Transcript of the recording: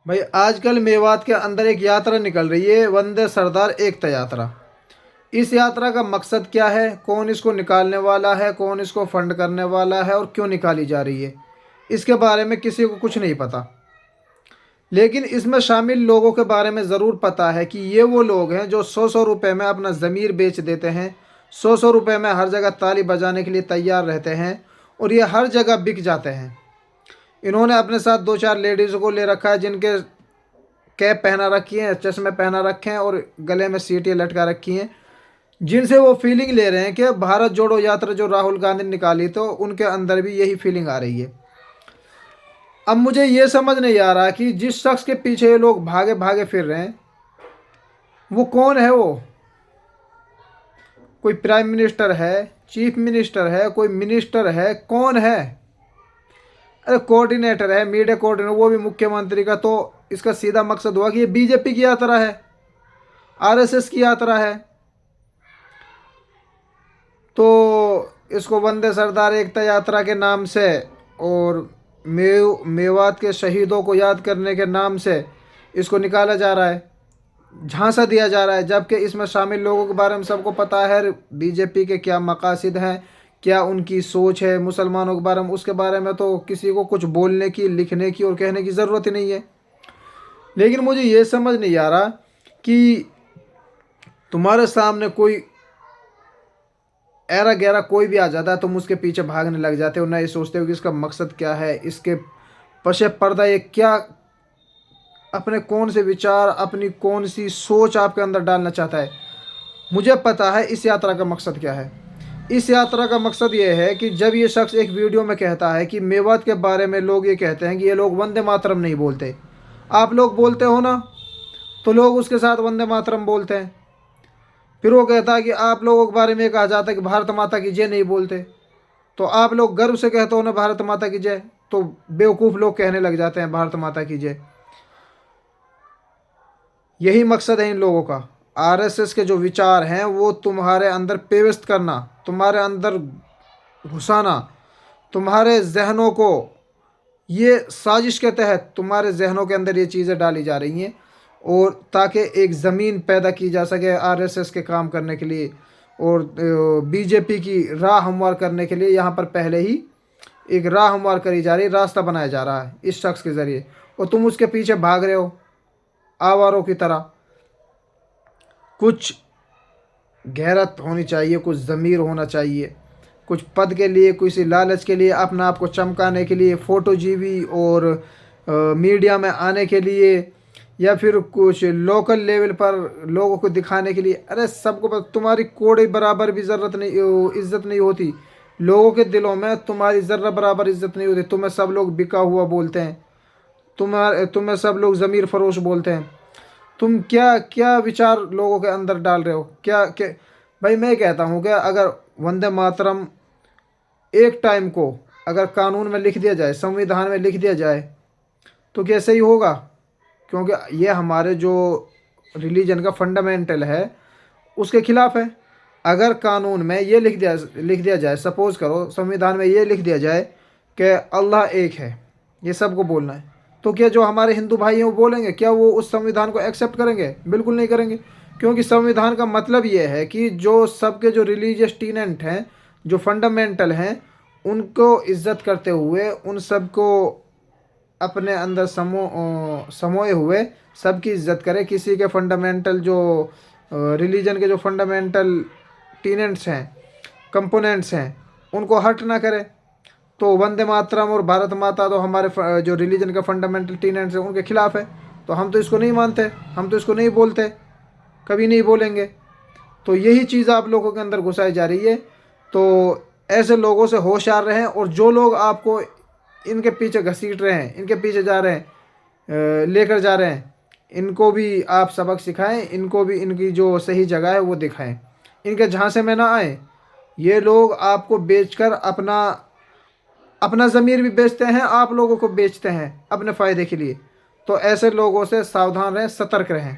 भाई आजकल मेवात के अंदर एक यात्रा निकल रही है, वंदे सरदार एकता यात्रा। इस यात्रा का मकसद क्या है, कौन इसको निकालने वाला है, कौन इसको फंड करने वाला है और क्यों निकाली जा रही है, इसके बारे में किसी को कुछ नहीं पता। लेकिन इसमें शामिल लोगों के बारे में ज़रूर पता है कि ये वो लोग हैं जो सौ सौ रुपये में अपना ज़मीर बेच देते हैं, सौ सौ रुपये में हर जगह ताली बजाने के लिए तैयार रहते हैं और ये हर जगह बिक जाते हैं। इन्होंने अपने साथ दो चार लेडीज़ को ले रखा है जिनके कैप पहना रखी है, चश्मे पहना रखे हैं और गले में सीटें लटका रखी हैं, जिनसे वो फीलिंग ले रहे हैं कि भारत जोड़ो यात्रा जो राहुल गांधी ने निकाली तो उनके अंदर भी यही फीलिंग आ रही है। अब मुझे ये समझ नहीं आ रहा कि जिस शख्स के पीछे ये लोग भागे भागे फिर रहे हैं वो कौन है। वो कोई प्राइम मिनिस्टर है, चीफ मिनिस्टर है, कोई मिनिस्टर है, कौन है? अरे कोऑर्डिनेटर है, मीडिया कोऑर्डिनेटर, वो भी मुख्यमंत्री का। तो इसका सीधा मकसद हुआ कि ये बीजेपी की यात्रा है, आरएसएस की यात्रा है। तो इसको वंदे सरदार एकता यात्रा के नाम से और मेवात के शहीदों को याद करने के नाम से इसको निकाला जा रहा है, झांसा दिया जा रहा है। जबकि इसमें शामिल लोगों के बारे में सबको पता है बीजेपी के क्या मकासद हैं, क्या उनकी सोच है मुसलमानों के बारे में। उसके बारे में तो किसी को कुछ बोलने की, लिखने की और कहने की ज़रूरत ही नहीं है। लेकिन मुझे ये समझ नहीं आ रहा कि तुम्हारे सामने कोई ऐरा गैरा कोई भी आ जाता है तुम उसके पीछे भागने लग जाते हो, ना ये सोचते हो कि इसका मकसद क्या है, इसके पशे पर्दा ये क्या, अपने कौन से विचार, अपनी कौन सी सोच आपके अंदर डालना चाहता है। मुझे पता है इस यात्रा का मकसद क्या है। इस यात्रा का मकसद ये है कि जब ये शख्स एक वीडियो में कहता है कि मेवात के बारे में लोग ये कहते हैं कि ये लोग वंदे मातरम नहीं बोलते, आप लोग बोलते हो ना, तो लोग उसके साथ वंदे मातरम बोलते हैं। फिर वो कहता है कि आप लोगों के बारे में कहा जाता है कि भारत माता की जय नहीं बोलते, तो आप लोग गर्व से कहते हो ना भारत माता की जय, तो बेवकूफ़ लोग कहने लग जाते हैं भारत माता की जय। यही मकसद है इन लोगों का। आरएसएस के जो विचार हैं वो तुम्हारे अंदर पेवस्त करना, तुम्हारे अंदर घुसाना, तुम्हारे जहनों को, ये साजिश के तहत तुम्हारे जहनों के अंदर ये चीज़ें डाली जा रही हैं और ताकि एक ज़मीन पैदा की जा सके आरएसएस के काम करने के लिए और बीजेपी की राह हमवार करने के लिए। यहाँ पर पहले ही एक राह हमवार करी जा रही, रास्ता बनाया जा रहा है इस शख्स के ज़रिए, और तुम उसके पीछे भाग रहे हो आवारों की तरह। कुछ गैरत होनी चाहिए, कुछ ज़मीर होना चाहिए। कुछ पद के लिए, किसी लालच के लिए, अपना आप को चमकाने के लिए, फ़ोटो जीवी और मीडिया में आने के लिए, या फिर कुछ लोकल लेवल पर लोगों को दिखाने के लिए। अरे सबको तुम्हारी कोड़े बराबर भी ज़रूरत नहीं, इज़्ज़त नहीं होती लोगों के दिलों में, तुम्हारी ज़र्रा बराबर इज़्ज़त नहीं होती। तुम्हें सब लोग बिका हुआ बोलते हैं, तुम्हें सब लोग ज़मीर फरोश बोलते हैं। तुम क्या क्या विचार लोगों के अंदर डाल रहे हो? क्या क्या भाई मैं कहता हूँ कि अगर वंदे मातरम एक टाइम को अगर कानून में लिख दिया जाए, संविधान में लिख दिया जाए, तो क्या सही होगा? क्योंकि ये हमारे जो रिलीजन का फंडामेंटल है उसके खिलाफ है। अगर कानून में ये लिख दिया जाए, सपोज़ करो संविधान में ये लिख दिया जाए कि अल्लाह एक है, ये सबको बोलना है, तो क्या जो हमारे हिंदू भाई हैं वो बोलेंगे? क्या वो उस संविधान को एक्सेप्ट करेंगे? बिल्कुल नहीं करेंगे। क्योंकि संविधान का मतलब ये है कि जो सबके जो रिलीजियस टीनेंट हैं, जो फंडामेंटल हैं, उनको इज़्ज़त करते हुए, उन सबको अपने अंदर समोए हुए सबकी इज़्ज़त करे। किसी के फंडामेंटल जो रिलीजन के जो फंडामेंटल टीनेंट्स हैं, कंपोनेंट्स हैं, उनको हर्ट ना करे। तो वंदे मातरम और भारत माता तो हमारे जो रिलीजन का फंडामेंटल टीनेंट्स हैं उनके खिलाफ़ है। तो हम तो इसको नहीं मानते, हम तो इसको नहीं बोलते, कभी नहीं बोलेंगे। तो यही चीज़ आप लोगों के अंदर घुसाई जा रही है। तो ऐसे लोगों से होशियार रहें, और जो लोग आपको इनके पीछे घसीट रहे हैं, इनके पीछे जा रहे हैं, लेकर जा रहे हैं, इनको भी आप सबक सिखाएं, इनको भी इनकी जो सही जगह है वो दिखाएं, इनके झांसे में ना आए। ये लोग आपको बेचकर अपना ज़मीर भी बेचते हैं, आप लोगों को बेचते हैं अपने फ़ायदे के लिए। तो ऐसे लोगों से सावधान रहें, सतर्क रहें।